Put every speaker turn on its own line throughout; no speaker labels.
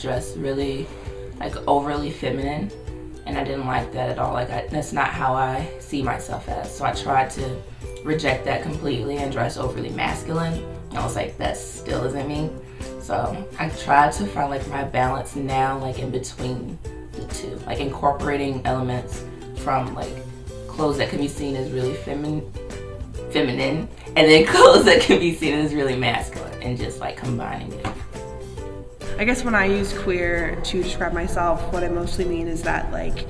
dress really like overly feminine, and I didn't like that at all. Like that's not how I see myself as. So I tried to reject that completely and dress overly masculine. And I was like, that still isn't me. So I tried to find like my balance now, like in between the two, like incorporating elements from like clothes that can be seen as really feminine, and then clothes that can be seen as really masculine, and just like combining it.
I guess when I use queer to describe myself, what I mostly mean is that like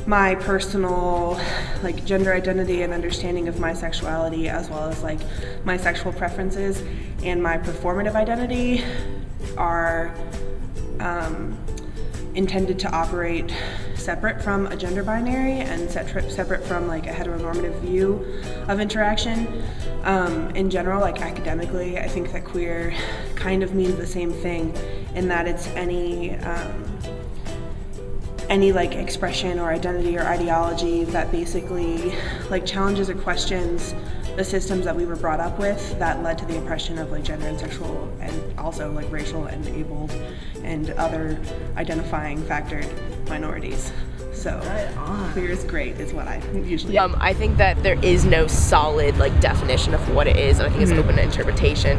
my personal like gender identity and understanding of my sexuality, as well as like my sexual preferences and my performative identity, are intended to operate separate from a gender binary and separate from like a heteronormative view of interaction. In general, like academically, I think that queer kind of means the same thing, in that it's any like expression or identity or ideology that basically like challenges or questions the systems that we were brought up with that led to the oppression of like gender and sexual and also like racial and abled and other identifying factored minorities. So queer is great is what I usually
I think that there is no solid like definition of what it is, and I think it's open to interpretation,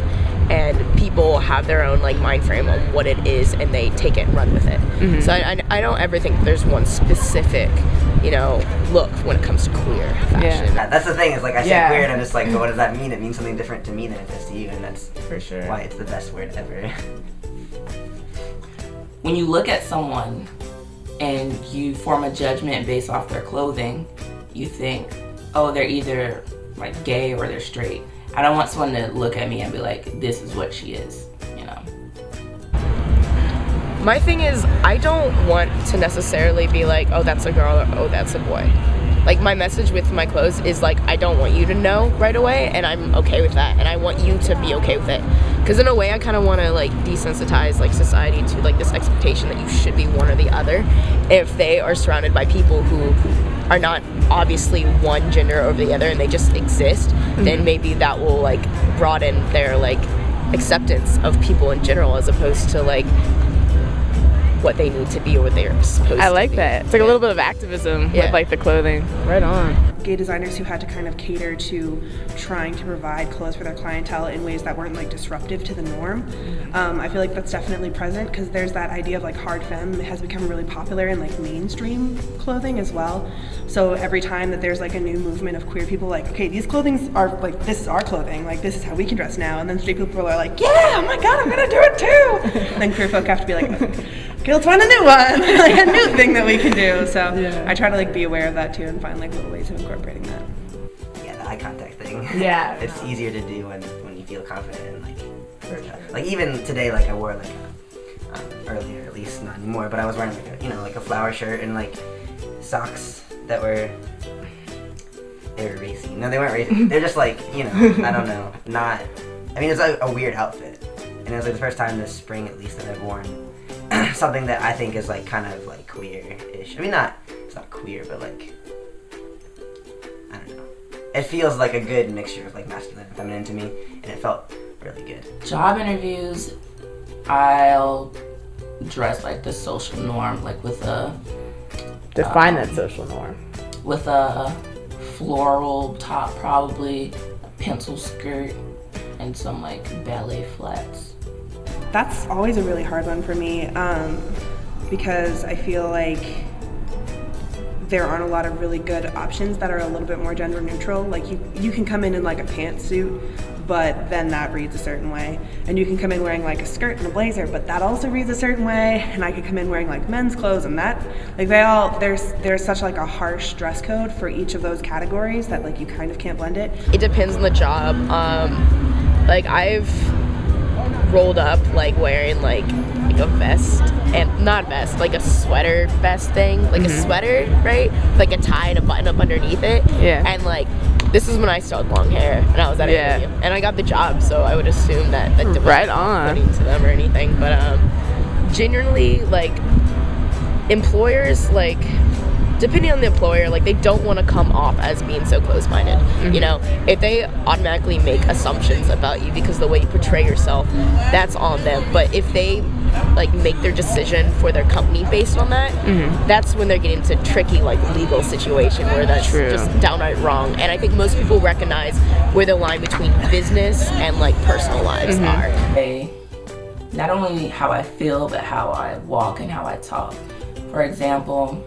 and people have their own like mind frame on what it is and they take it and run with it. So I don't ever think there's one specific, you know, look when it comes to queer fashion.
Yeah, that's the thing, is like I say queer and I'm just like, what does that mean? It means something different to me than it does to you, and that's
For sure.
why it's the best word ever.
When you look at someone and you form a judgment based off their clothing, you think, oh, they're either like gay or they're straight. I don't want someone to look at me and be like, this is what she is, you know.
My thing is, I don't want to necessarily be like, oh, that's a girl, or oh, that's a boy. Like, my message with my clothes is like, I don't want you to know right away, and I'm okay with that, and I want you to be okay with it. Because in a way, I kind of want to like desensitize like society to like this expectation that you should be one or the other. If they are surrounded by people who are not obviously one gender over the other and they just exist, then maybe that will like broaden their like acceptance of people in general, as opposed to like what they need to be or what they're supposed to be.
I like that. It's like a little bit of activism with like the clothing. Right on.
Gay designers who had to kind of cater to trying to provide clothes for their clientele in ways that weren't like disruptive to the norm. I feel like that's definitely present, because there's that idea of like hard femme has become really popular in like mainstream clothing as well. So every time that there's like a new movement of queer people like, okay, these clothings are like, this is our clothing, like this is how we can dress now, and then straight people are like, yeah, oh my god, I'm gonna do it too. And then queer folk have to be like, okay, let's find a new one, like a new thing that we can do. So I try to like be aware of that too and find like little ways of incorporating that.
Yeah, the eye contact thing.
Yeah.
It's easier to do when you feel confident and like, like even today, like I wore like earlier, at least not anymore, but I was wearing like a, you know, like a flower shirt and like socks that were, they were racy. No, they weren't racy. They're just like, you know, I don't know, not, I mean, it's like a weird outfit, and it was like the first time this spring at least that I've worn something that I think is like kind of like queer-ish. I mean, it's not queer, but like, I don't know. It feels like a good mixture of like masculine and feminine to me, and it felt really good.
Job interviews, I'll dress like the social norm, like with a
Define that social norm.
with a floral top, probably a pencil skirt, and some like ballet flats.
That's always a really hard one for me, because I feel like there aren't a lot of really good options that are a little bit more gender neutral. Like you can come in like a pantsuit, but then that reads a certain way. And you can come in wearing like a skirt and a blazer, but that also reads a certain way. And I could come in wearing like men's clothes, and that, like there's such like a harsh dress code for each of those categories that like you kind of can't blend it.
It depends on the job. Like I've rolled up like wearing like a vest, and not vest, like a sweater vest thing, like a sweater, right? Like a tie and a button up underneath it.
Yeah.
And like, this is when I still had long hair and I was at an interview, and I got the job, so I would assume that that wasn't
Right on.
funny to them or anything. But generally, like employers, like depending on the employer, like they don't want to come off as being so close-minded. You know, if they automatically make assumptions about you because of the way you portray yourself, that's on them. But if they like make their decision for their company based on that, that's when they're getting into tricky like legal situation where that's just downright wrong. And I think most people recognize where the line between business and like personal lives are.
Not only how I feel, but how I walk and how I talk. For example,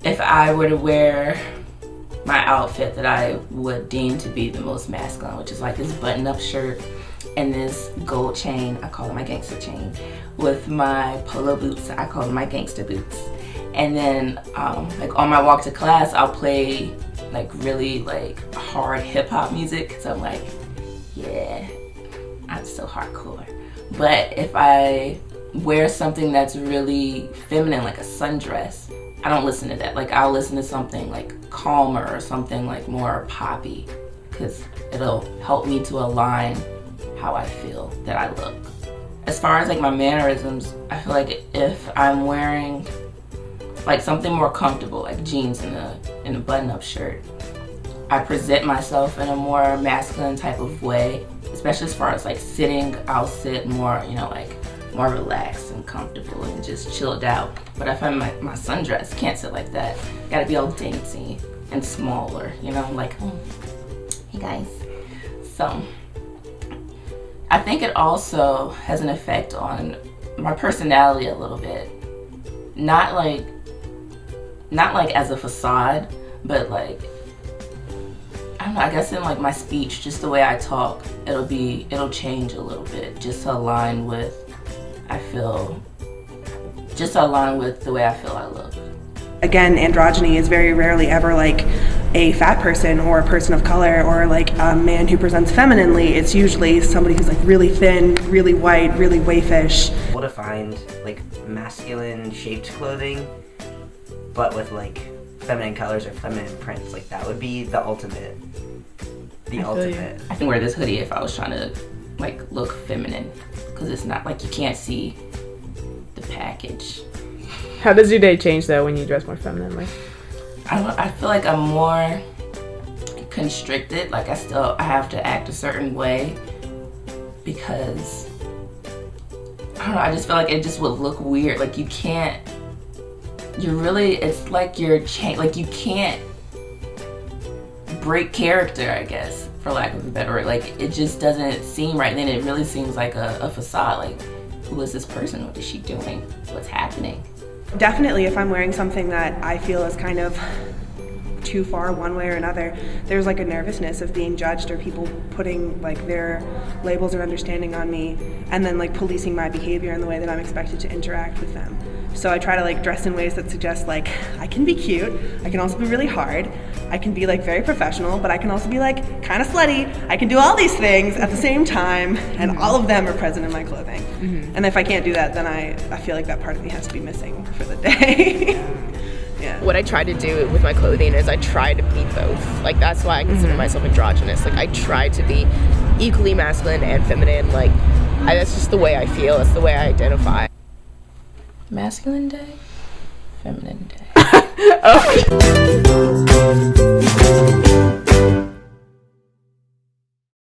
if I were to wear my outfit that I would deem to be the most masculine, which is like this button-up shirt and this gold chain, I call it my gangster chain, with my polo boots, I call them my gangster boots. And then like on my walk to class, I'll play like really like hard hip-hop music, so I'm like, yeah, I'm so hardcore. But if I wear something that's really feminine, like a sundress, I don't listen to that. Like I'll listen to something like calmer or something like more poppy, because it'll help me to align how I feel that I look. As far as like my mannerisms, I feel like if I'm wearing like something more comfortable, like jeans and a button-up shirt, I present myself in a more masculine type of way, especially as far as like sitting. I'll sit more, you know, like more relaxed and comfortable and just chilled out. But if I'm my sundress, can't sit like that. Gotta be all dainty and smaller, you know, like, oh, hey guys. So I think it also has an effect on my personality a little bit. Not like as a facade, but like, I don't know, I guess in like my speech, just the way I talk, it'll change a little bit just to align with, just to align with the way I feel I look.
Again, androgyny is very rarely ever like a fat person or a person of color or like a man who presents femininely. It's usually somebody who's like really thin, really white, really waifish.
Able to find like masculine shaped clothing, but with like feminine colors or feminine prints, like that would be the ultimate.
I can wear this hoodie if I was trying to like look feminine, because it's not like you can't see the package.
How does your day change though when you dress more femininely?
I don't know, I feel like I'm more constricted. Like I have to act a certain way because I don't know, I just feel like it just would look weird. Like it's like like you can't break character, I guess, for lack of a better word. Like it just doesn't seem right. Then it really seems like a facade. Like, who is this person? What is she doing? What's happening?
Definitely, if I'm wearing something that I feel is kind of too far one way or another, there's like a nervousness of being judged or people putting like their labels or understanding on me and then like policing my behavior in the way that I'm expected to interact with them. So I try to like dress in ways that suggest like I can be cute, I can also be really hard, I can be like very professional, but I can also be like kind of slutty. I can do all these things at the same time, and all of them are present in my clothing. And if I can't do that, then I feel like that part of me has to be missing for the day. Yeah.
What I try to do with my clothing is I try to be both. Like that's why I consider myself androgynous. Like I try to be equally masculine and feminine. Like that's just the way I feel. That's the way I identify.
Masculine day, feminine day.
Oh.